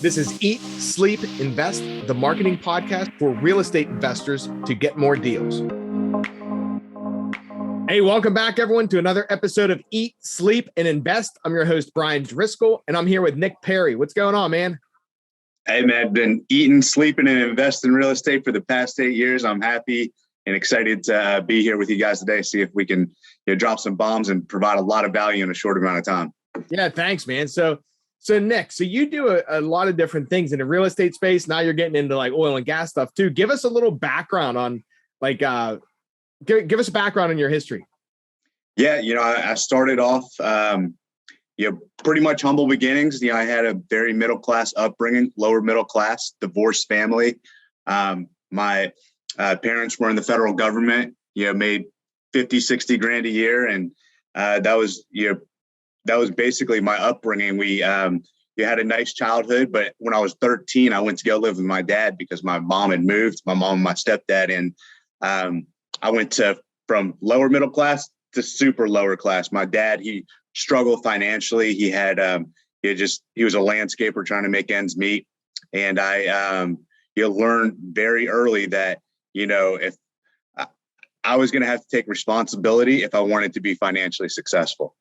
This is Eat, Sleep, Invest, the marketing podcast for real estate investors to get more deals. Hey, welcome back, everyone, to another episode of Eat, Sleep, and Invest. I'm your host, Bryan Driscoll, and I'm here with Nick Perry. What's going on, man? Hey, man, I've been eating, sleeping, and investing in real estate for the past 8 years. I'm happy and excited to be here with you guys today. See if we can drop some bombs and provide a lot of value in a short amount of time. Yeah, thanks, man. So Nick, you do a lot of different things in the real estate space. Now you're getting into like oil and gas stuff too. Give us a little background on give us a background on your history. Yeah, I started off, pretty much humble beginnings. I had a very middle-class upbringing, lower middle class, divorced family. My parents were in the federal government, made 50, 60 grand a year. And that was basically my upbringing. We had a nice childhood, but when I was 13, I went to go live with my dad because my mom had moved, my mom and my stepdad. And I went from lower middle class to super lower class. My dad, he struggled financially. He had, he was a landscaper trying to make ends meet. And I learned very early that, if I was going to have to take responsibility if I wanted to be financially successful.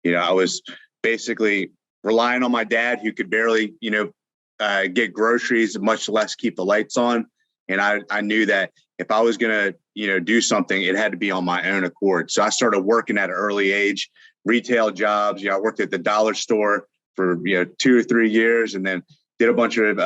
I was basically relying on my dad, who could barely, get groceries, much less keep the lights on. And I knew that if I was going to, do something, it had to be on my own accord. So I started working at an early age, retail jobs. I worked at the dollar store for, 2 or 3 years, and then did a bunch of,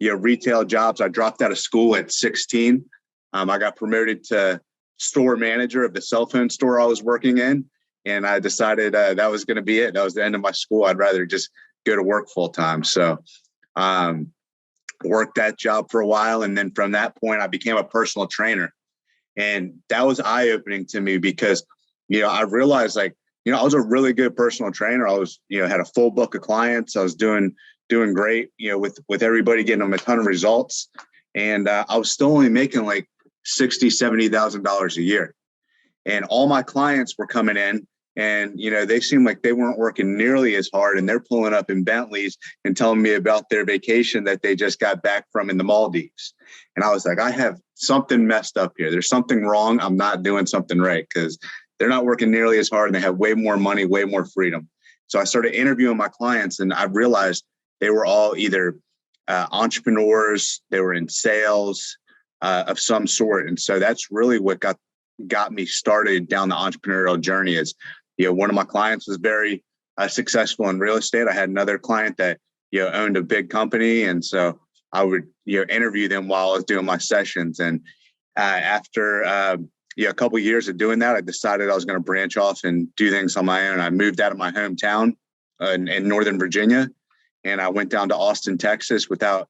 retail jobs. I dropped out of school at 16. I got promoted to store manager of the cell phone store I was working in. And I decided that was going to be it. That was the end of my school. I'd rather just go to work full time. So worked that job for a while. And then from that point, I became a personal trainer. And that was eye-opening to me because, I realized I was a really good personal trainer. I was, had a full book of clients. I was doing great, with everybody, getting them a ton of results. And I was still only making like $60,000, $70,000 a year. And all my clients were coming in and, they seemed like they weren't working nearly as hard, and they're pulling up in Bentleys and telling me about their vacation that they just got back from in the Maldives. And I was like, I have something messed up here. There's something wrong. I'm not doing something right, because they're not working nearly as hard and they have way more money, way more freedom. So I started interviewing my clients, and I realized they were all either entrepreneurs, they were in sales of some sort. And so that's really what got me started down the entrepreneurial journey. Is, one of my clients was very successful in real estate. I had another client that, owned a big company. And so I would, interview them while I was doing my sessions. And after, a couple of years of doing that, I decided I was going to branch off and do things on my own. I moved out of my hometown in Northern Virginia, and I went down to Austin, Texas without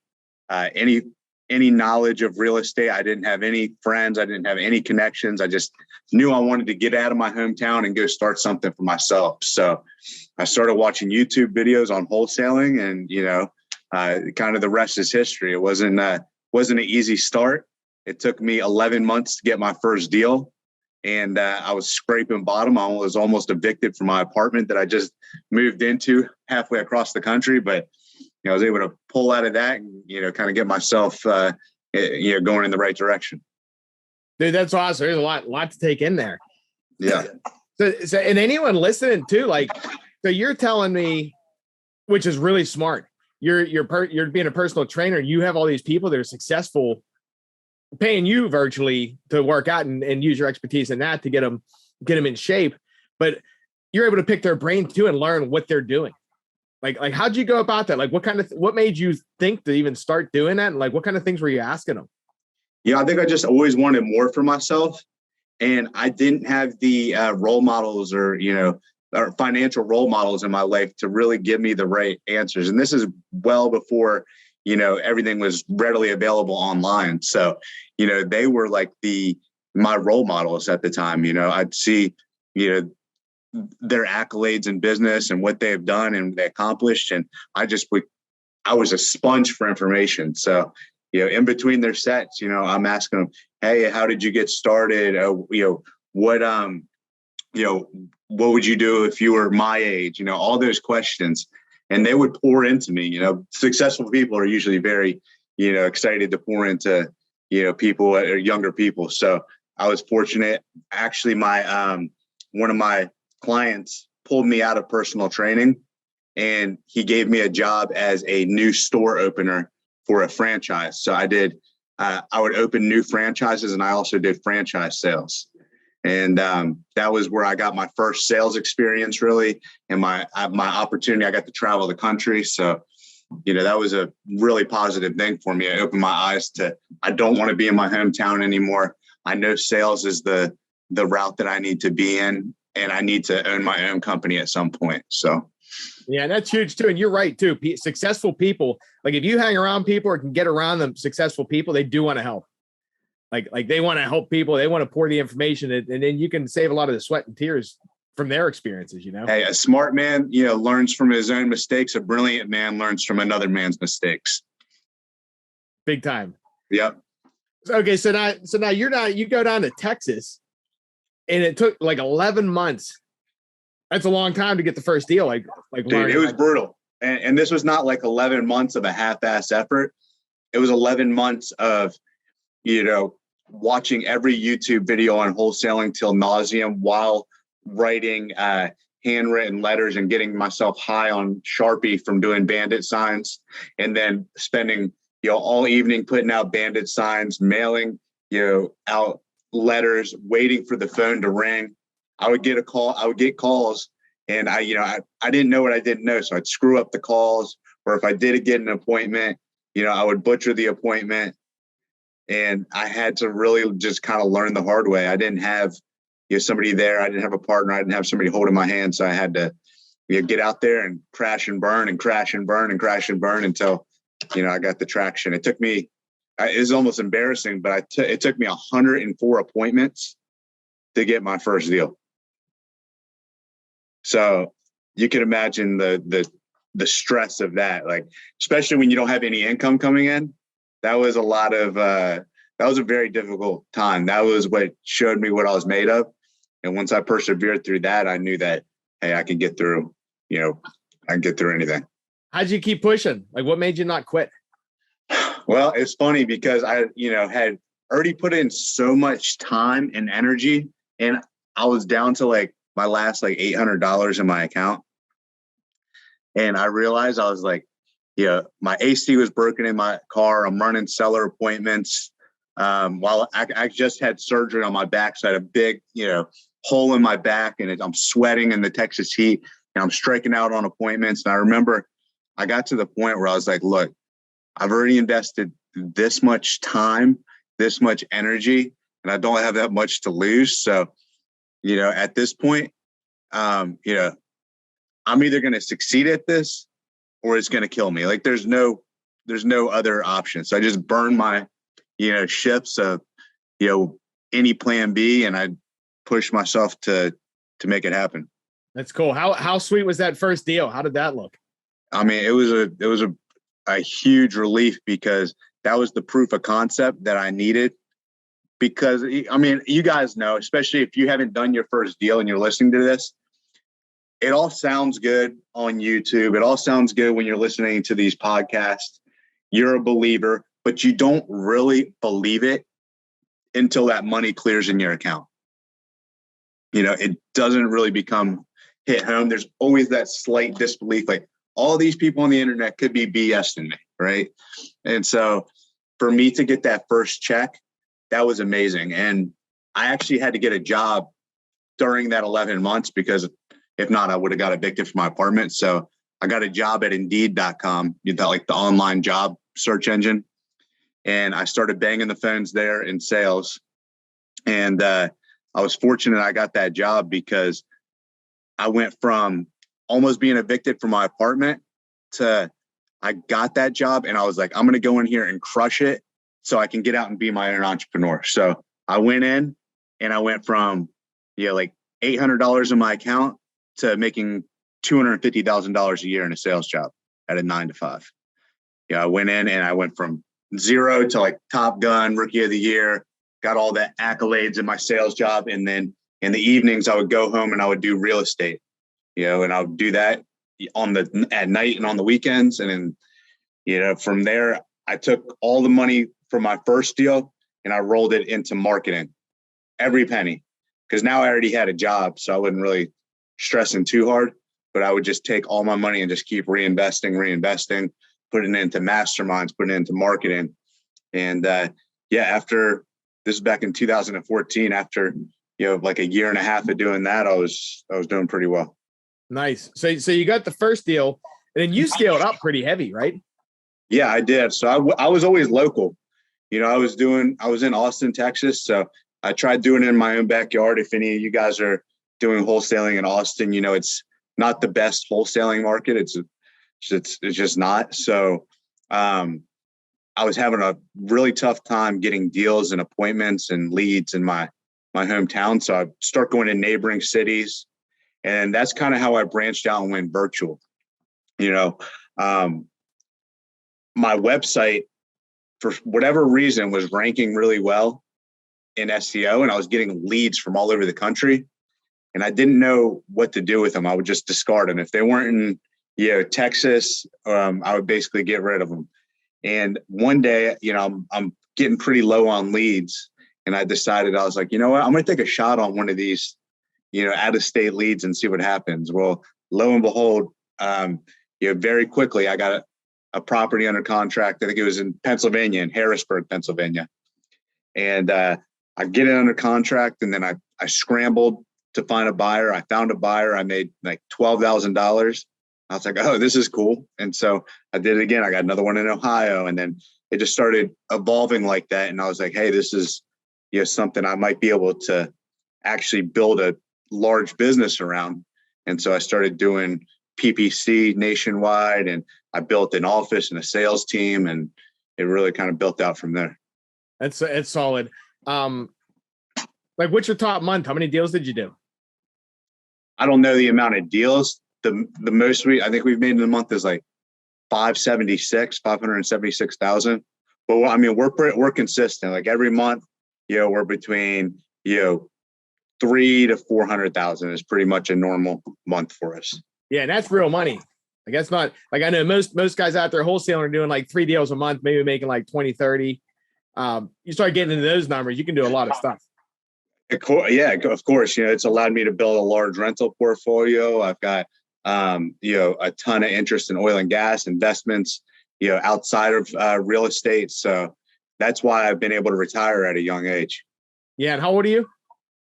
any knowledge of real estate. I didn't have any friends. I didn't have any connections. I just knew I wanted to get out of my hometown and go start something for myself. So I started watching YouTube videos on wholesaling, and, kind of the rest is history. It wasn't an easy start. It took me 11 months to get my first deal. And I was scraping bottom. I was almost evicted from my apartment that I just moved into halfway across the country. But I was able to pull out of that and, kind of get myself, going in the right direction. Dude, that's awesome. There's a lot to take in there. Yeah. So and anyone listening too, so you're telling me, which is really smart. You're being a personal trainer. You have all these people that are successful, paying you virtually to work out and use your expertise in that to get them in shape. But you're able to pick their brain too and learn what they're doing. Like, how'd you go about that? Like, what made you think to even start doing that? And like, what kind of things were you asking them? Yeah, I think I just always wanted more for myself. And I didn't have the role models or financial role models in my life to really give me the right answers. And this is well before, everything was readily available online. So, they were like my role models at the time. I'd see, their accolades in business and what they've done and they accomplished. And I was a sponge for information. So, in between their sets, I'm asking them, hey, how did you get started? What would you do if you were my age? All those questions. and they would pour into me. Successful people are usually very, excited to pour into, people or younger people. So I was fortunate. Actually, one of my clients pulled me out of personal training, and he gave me a job as a new store opener for a franchise. So I would open new franchises, and I also did franchise sales. And that was where I got my first sales experience, really, and my opportunity. I got to travel the country. So, that was a really positive thing for me. It opened my eyes to, I don't want to be in my hometown anymore. I know sales is the route that I need to be in, and I need to own my own company at some point. So. Yeah, that's huge too. And you're right too. Successful people, like if you hang around people or can get around them, successful people, they do want to help. Like they want to help people. They want to pour the information, and then you can save a lot of the sweat and tears from their experiences, Hey, a smart man, learns from his own mistakes. A brilliant man learns from another man's mistakes. Big time. Yep. Okay. So now you go down to Texas, and it took like 11 months. That's a long time to get the first deal. Like dude, it was brutal. And this was not like 11 months of a half-ass effort. It was 11 months of, watching every YouTube video on wholesaling till nauseum while writing handwritten letters and getting myself high on Sharpie from doing bandit signs, and then spending, all evening putting out bandit signs, mailing, out letters, waiting for the phone to ring. I would get calls, and I didn't know what I didn't know. So I'd screw up the calls, or if I did get an appointment, I would butcher the appointment. And I had to really just kind of learn the hard way. I didn't have somebody there. I didn't have a partner. I didn't have somebody holding my hand. So I had to get out there and crash and burn and crash and burn and crash and burn until, I got the traction. It took me, it was almost embarrassing, but it took me 104 appointments to get my first deal. So you can imagine the stress of that, like, especially when you don't have any income coming in. That was that was a very difficult time. That was what showed me what I was made of. And once I persevered through that, I knew that, hey, I can get through, I can get through anything. How'd you keep pushing? Like, what made you not quit? Well, it's funny because I, had already put in so much time and energy, and I was down to like my last like $800 in my account. And I realized I was like, my AC was broken in my car. I'm running seller appointments. While I just had surgery on my back, so I had a big, hole in my back, and I'm sweating in the Texas heat, and I'm striking out on appointments. And I remember I got to the point where I was like, look, I've already invested this much time, this much energy, and I don't have that much to lose. So, at this point, I'm either going to succeed at this or it's going to kill me. Like there's no other option. So I just burned my, ships of, any plan B, and I pushed myself to make it happen. That's cool. How sweet was that first deal? How did that look? I mean, it was a huge relief, because that was the proof of concept that I needed. Because I mean, you guys know, especially if you haven't done your first deal and you're listening to this, it all sounds good on YouTube. It all sounds good when you're listening to these podcasts. You're a believer, but you don't really believe it until that money clears in your account. It doesn't really hit home. There's always that slight disbelief, like all these people on the internet could be BSing me, right? And so for me to get that first check, that was amazing. And I actually had to get a job during that 11 months, because if not, I would have got evicted from my apartment. So I got a job at Indeed.com, like the online job search engine. And I started banging the phones there in sales. And I was fortunate I got that job, because I went from almost being evicted from my apartment to I got that job, and I was like, I'm going to go in here and crush it so I can get out and be my own entrepreneur. So I went in, and I went from, like $800 in my account to making $250,000 a year in a sales job at a 9 to 5. I went in and I went from zero to like Top Gun, Rookie of the Year, got all the accolades in my sales job. And then in the evenings, I would go home and I would do real estate, and I would do that at night and on the weekends. And then, from there, I took all the money from my first deal and I rolled it into marketing, every penny, because now I already had a job. So I wasn't really stressing too hard, but I would just take all my money and just keep reinvesting, putting it into masterminds, putting it into marketing. And after this is back in 2014, after, like a year and a half of doing that, I was doing pretty well. Nice. So you got the first deal and then you scaled up pretty heavy, right? Yeah, I did. So I was always local. I was in Austin, Texas. So I tried doing it in my own backyard. If any of you guys are doing wholesaling in Austin, it's not the best wholesaling market. It's just not. So I was having a really tough time getting deals and appointments and leads in my hometown. So I start going to neighboring cities. And that's kind of how I branched out and went virtual. My website, for whatever reason, was ranking really well in SEO, and I was getting leads from all over the country. And I didn't know what to do with them. I would just discard them. If they weren't in, Texas, I would basically get rid of them. And one day, I'm getting pretty low on leads. And I decided, I was like, you know what, I'm going to take a shot on one of these, out of state leads and see what happens. Well, lo and behold, very quickly, I got a property under contract. I think it was in Pennsylvania, in Harrisburg, Pennsylvania. And I get it under contract. And then I scrambled to find a buyer. I found a buyer. I made like $12,000. I was like, oh, this is cool. And so I did it again. I got another one in Ohio. And then it just started evolving like that. And I was like, hey, this is something I might be able to actually build a large business around. And so I started doing PPC nationwide, and I built an office and a sales team, and it really kind of built out from there. It's solid. Like, what's your top month? How many deals did you do? I don't know the amount of deals. The most I think we've made in a month is like 576,000. But I mean, we're consistent. Like every month, we're between 300,000 to 400,000 is pretty much a normal month for us. Yeah, and that's real money. Like that's not like, I know most guys out there wholesaling are doing like 3 deals a month, maybe making like 20, 30. You start getting into those numbers, you can do a lot of stuff. Yeah, of course. It's allowed me to build a large rental portfolio. I've got a ton of interest in oil and gas investments, outside of real estate. So that's why I've been able to retire at a young age. Yeah. And how old are you?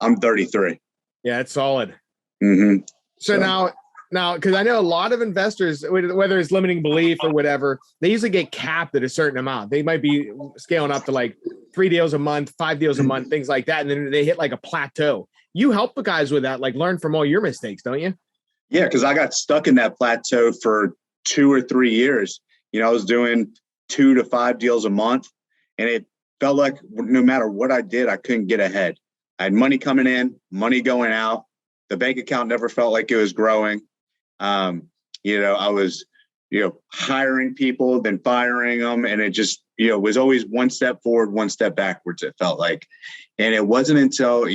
I'm 33. Yeah, it's solid. Mm-hmm. So now, because I know a lot of investors, whether it's limiting belief or whatever, they usually get capped at a certain amount. They might be scaling up to like 3 deals a month, 5 deals a month, things like that. And then they hit like a plateau. You help the guys with that, like learn from all your mistakes, don't you? Yeah, because I got stuck in that plateau for 2 or 3 years. I was doing 2 to 5 deals a month, and it felt like no matter what I did, I couldn't get ahead. I had money coming in, money going out. The bank account never felt like it was growing. I was, hiring people, then firing them. And it just, was always one step forward, one step backwards, it felt like. And it wasn't until,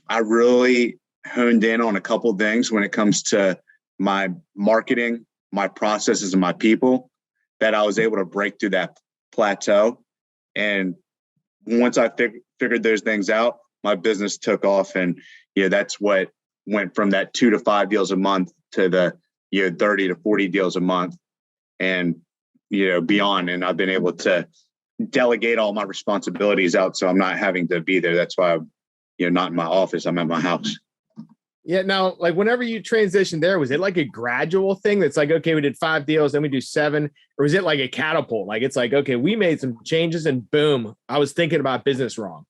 I really honed in on a couple of things when it comes to my marketing, my processes, and my people, that I was able to break through that plateau. And once I figured those things out, my business took off. And, that's what went from that 2 to 5 deals a month to the 30 to 40 deals a month and beyond. And I've been able to delegate all my responsibilities out, so I'm not having to be there. That's why I'm not in my office, I'm at my house. Yeah. Now, like whenever you transitioned there, was it like a gradual thing that's like, okay, we did 5 deals, then we do 7, or was it like a catapult? Like it's like, okay, we made some changes and boom, I was thinking about business wrong.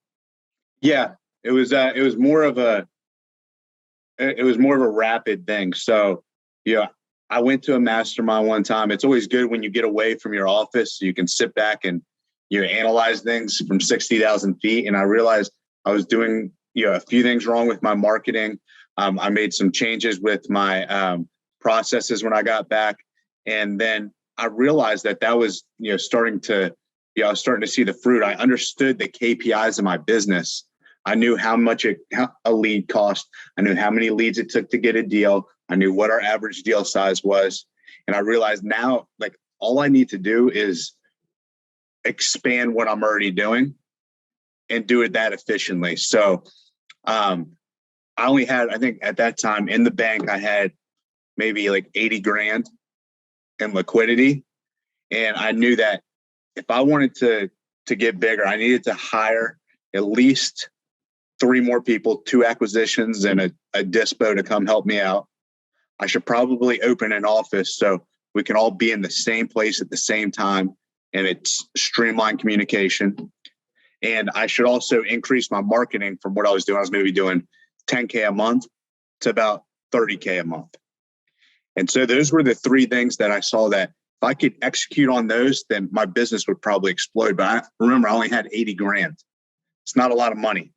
Yeah, it was more of a rapid thing. So, I went to a mastermind one time. It's always good when you get away from your office, so you can sit back and, analyze things from 60,000 feet. And I realized I was doing, a few things wrong with my marketing. I made some changes with my processes when I got back. And then I realized that was, starting to, I was starting to see the fruit. I understood the KPIs of my business. I knew how much a lead cost. I knew how many leads it took to get a deal. I knew what our average deal size was. And I realized now, like, all I need to do is expand what I'm already doing and do it that efficiently. So I only had, I think at that time in the bank, I had maybe like 80 grand in liquidity. And I knew that if I wanted to get bigger, I needed to hire at least 3 more people, 2 acquisitions and a dispo to come help me out. I should probably open an office so we can all be in the same place at the same time, and it's streamlined communication. And I should also increase my marketing from what I was doing. I was maybe doing 10K a month to about 30K a month. And so those were the 3 things that I saw that if I could execute on those, then my business would probably explode. But remember, I only had 80 grand. It's not a lot of money.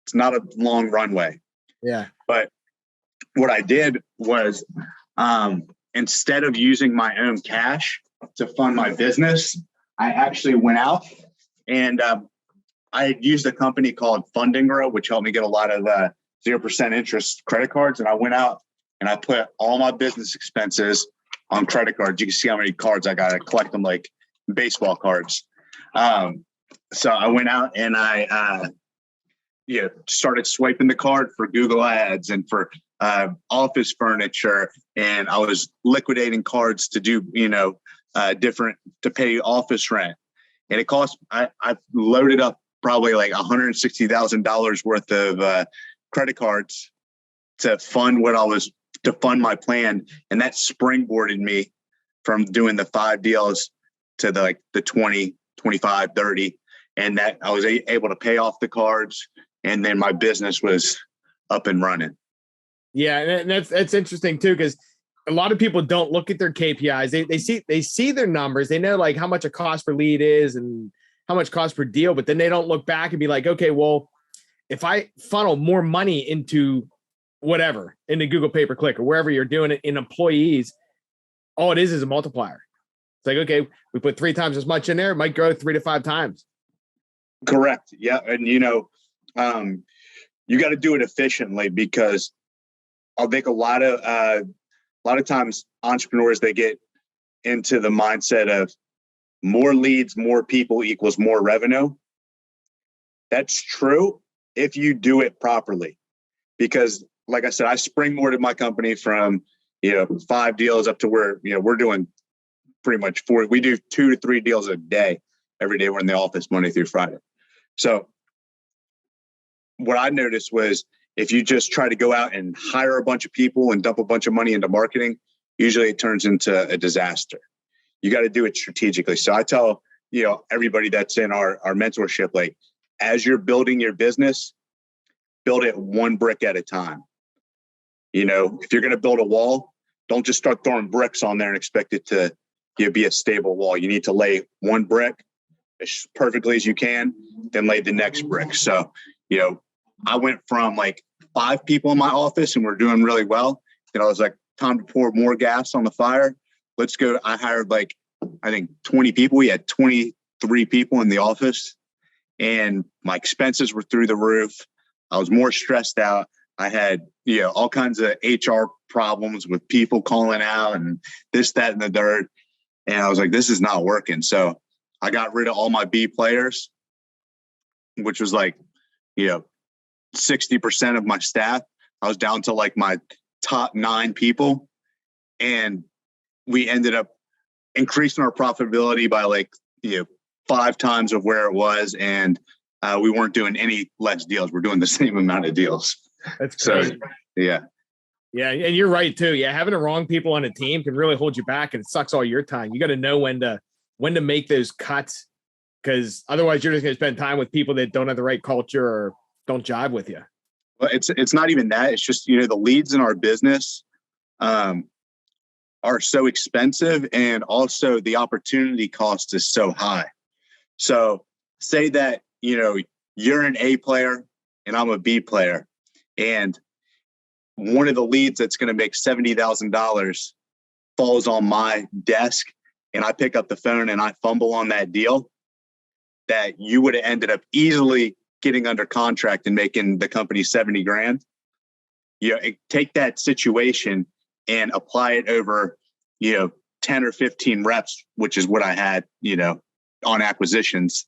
It's not a long runway. Yeah. But what I did was instead of using my own cash to fund my business, I actually went out and I had used a company called Funding Grow, which helped me get a lot of 0% interest credit cards. And I went out and I put all my business expenses on credit cards. You can see how many cards I got. I collect them like baseball cards. So I went out and I started swiping the card for Google Ads and for office furniture. And I was liquidating cards to do, different, to pay office rent. And it cost, I loaded up probably like $160,000 worth of credit cards to fund my plan. And that springboarded me from doing the 5 deals to the 20, 25, 30. And that I was able to pay off the cards. And then my business was up and running. Yeah. And that's interesting too, because a lot of people don't look at their KPIs. They see their numbers. They know like how much a cost per lead is and how much cost per deal, but then they don't look back and be like, okay, well, if I funnel more money into whatever, into Google pay-per-click or wherever you're doing it in employees, all it is a multiplier. It's like, okay, we put 3 times as much in there. It might grow 3 to 5 times. Correct. Yeah. And, you got to do it efficiently, because I think a lot of times entrepreneurs, they get into the mindset of more leads, more people equals more revenue. That's true if you do it properly, because like I said, I springboarded my company from, 5 deals up to where, we're doing pretty much 4. We do 2 to 3 deals a day. Every day we're in the office Monday through Friday. So what I noticed was if you just try to go out and hire a bunch of people and dump a bunch of money into marketing, usually it turns into a disaster. You got to do it strategically. So I tell, everybody that's in our mentorship, like, as you're building your business, build it 1 brick at a time. If you're going to build a wall, don't just start throwing bricks on there and expect it to be a stable wall. You need to lay 1 brick as perfectly as you can, then lay the next brick. So, I went from like 5 people in my office and we're doing really well. Then I was like, time to pour more gas on the fire. Let's go. I hired I think 20 people. We had 23 people in the office and my expenses were through the roof. I was more stressed out. I had, all kinds of HR problems with people calling out and this, that, and the third. And I was like, this is not working. So I got rid of all my B players, which was 60% of my staff. I was down to like my top 9 people. And we ended up increasing our profitability by 5 times of where it was. And we weren't doing any less deals. We're doing the same amount of deals. That's crazy. So, yeah. Yeah. And you're right too. Yeah. Having the wrong people on a team can really hold you back and it sucks all your time. You got to know when to make those cuts, because otherwise you're just going to spend time with people that don't have the right culture or don't jive with you. Well, it's not even that. It's just, the leads in our business are so expensive, and also the opportunity cost is so high. So say that, you're an A player and I'm a B player, and one of the leads that's going to make $70,000 falls on my desk and I pick up the phone and I fumble on that deal, that you would have ended up easily getting under contract and making the company 70 grand. Take that situation and apply it over, 10 or 15 reps, which is what I had, on acquisitions,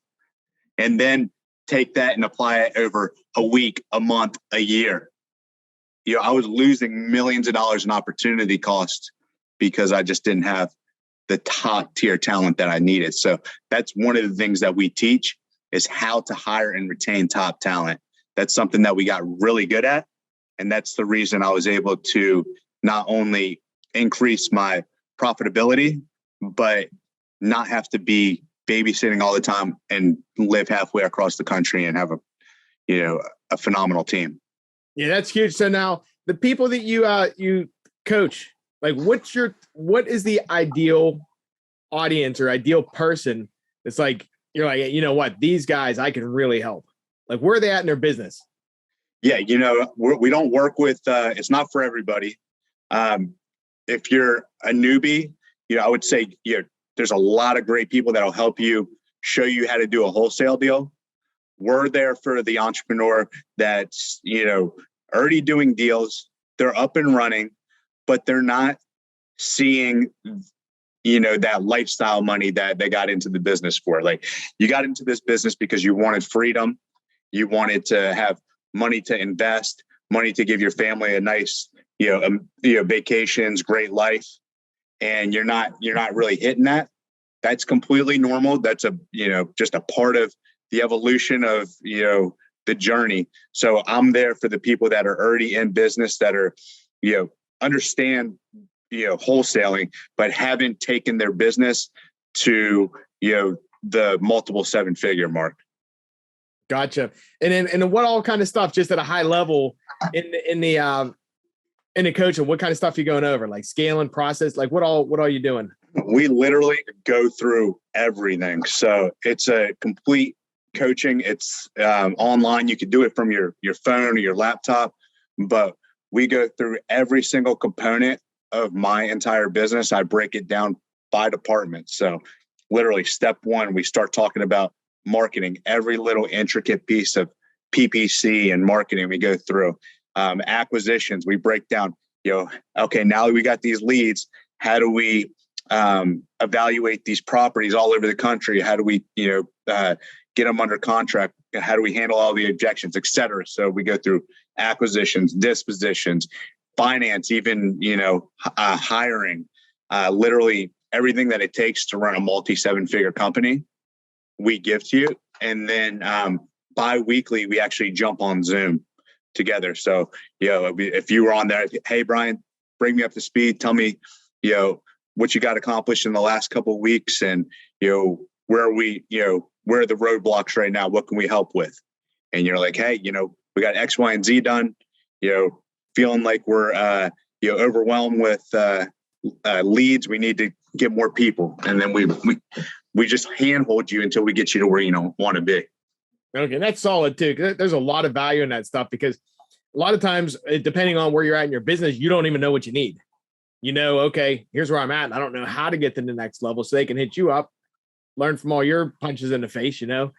and then take that and apply it over a week, a month, a year. I was losing millions of dollars in opportunity costs because I just didn't have the top tier talent that I needed. So that's one of the things that we teach is how to hire and retain top talent. That's something that we got really good at. And that's the reason I was able to not only increase my profitability, but not have to be babysitting all the time and live halfway across the country and have a phenomenal team. Yeah, that's huge. So now the people that you coach, like what is the ideal audience or ideal person that's like, you're like, you know what, these guys I can really help. Like, where are they at in their business? Yeah, we don't work with, it's not for everybody. If you're a newbie, I would say, there's a lot of great people that'll help you, show you how to do a wholesale deal. We're there for the entrepreneur that's, already doing deals. They're up and running, but they're not seeing, that lifestyle money that they got into the business for. Like, you got into this business because you wanted freedom. You wanted to have money to invest, money to give your family a nice, vacations, great life. And you're not really hitting that. That's completely normal. That's just a part of the evolution of, the journey. So I'm there for the people that are already in business, that are, understand, wholesaling, but haven't taken their business to, the multiple 7-figure mark. Gotcha. And then what all kind of stuff, just at a high level in the coaching, what kind of stuff you going over? Like scaling process, like what all you doing? We literally go through everything. So it's a complete coaching. It's online. You can do it from your phone or your laptop, but we go through every single component of my entire business. I break it down by department. So literally step one, we start talking about marketing, every little intricate piece of PPC and marketing we go through. Acquisitions, we break down, okay, now we got these leads. How do we evaluate these properties all over the country? How do we, get them under contract? How do we handle all the objections, et cetera? So we go through acquisitions, dispositions, finance, even, hiring, literally everything that it takes to run a multi-7-figure company, we give to you. And then bi-weekly, we actually jump on Zoom together. So, if you were on there, hey, Bryan, bring me up to speed. Tell me, what you got accomplished in the last couple of weeks, and, where are the roadblocks right now? What can we help with? And you're like, hey, we got X, Y, and Z done, feeling like we're, overwhelmed with leads. We need to get more people. And then we just handhold you until we get you to where you want to be. Okay, that's solid too. There's a lot of value in that stuff, because a lot of times, depending on where you're at in your business, you don't even know what you need. Okay, here's where I'm at, and I don't know how to get to the next level. So they can hit you up, learn from all your punches in the face, and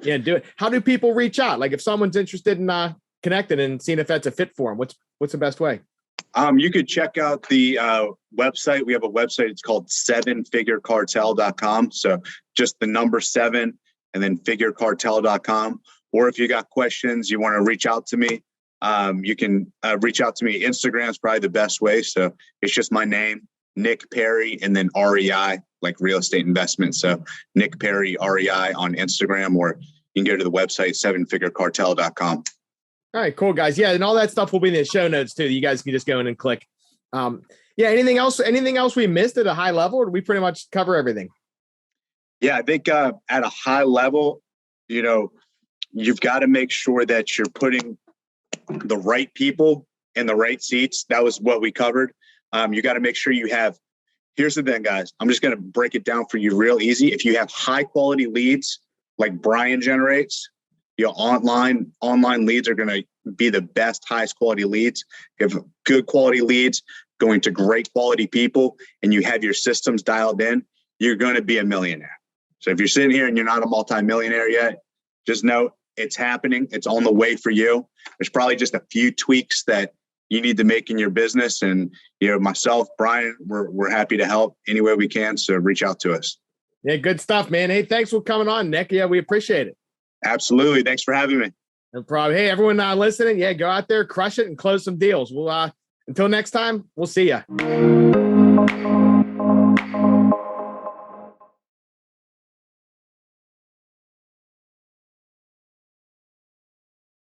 do it. How do people reach out? Like, if someone's interested in connecting and seeing if that's a fit for them, what's the best way? You could check out the website. We have a website. It's called 7figurecartel.com. So just the number 7 and then figurecartel.com. Or if you got questions, you want to reach out to me, you can reach out to me. Instagram is probably the best way. So it's just my name, Nick Perry, and then REI, like real estate investment. So Nick Perry, REI on Instagram, or you can go to the website, 7figurecartel.com. All right, cool, guys. Yeah, and all that stuff will be in the show notes too. You guys can just go in and click. Anything else we missed at a high level, or did we pretty much cover everything? Yeah, I think at a high level, you've got to make sure that you're putting the right people in the right seats. That was what we covered. You got to make sure you have, here's the thing, guys. I'm just going to break it down for you real easy. If you have high quality leads like Bryan generates, online leads are going to be the best, highest quality leads. You have good quality leads going to great quality people, and you have your systems dialed in, you're going to be a millionaire. So if you're sitting here and you're not a multimillionaire yet, just know it's happening. It's on the way for you. There's probably just a few tweaks that, you need to make in your business. And, myself, Bryan, we're happy to help any way we can. So reach out to us. Yeah, good stuff, man. Hey, thanks for coming on, Nick. Yeah, we appreciate it. Absolutely. Thanks for having me. No problem. Hey, everyone listening, yeah, go out there, crush it, and close some deals. We'll until next time, we'll see ya.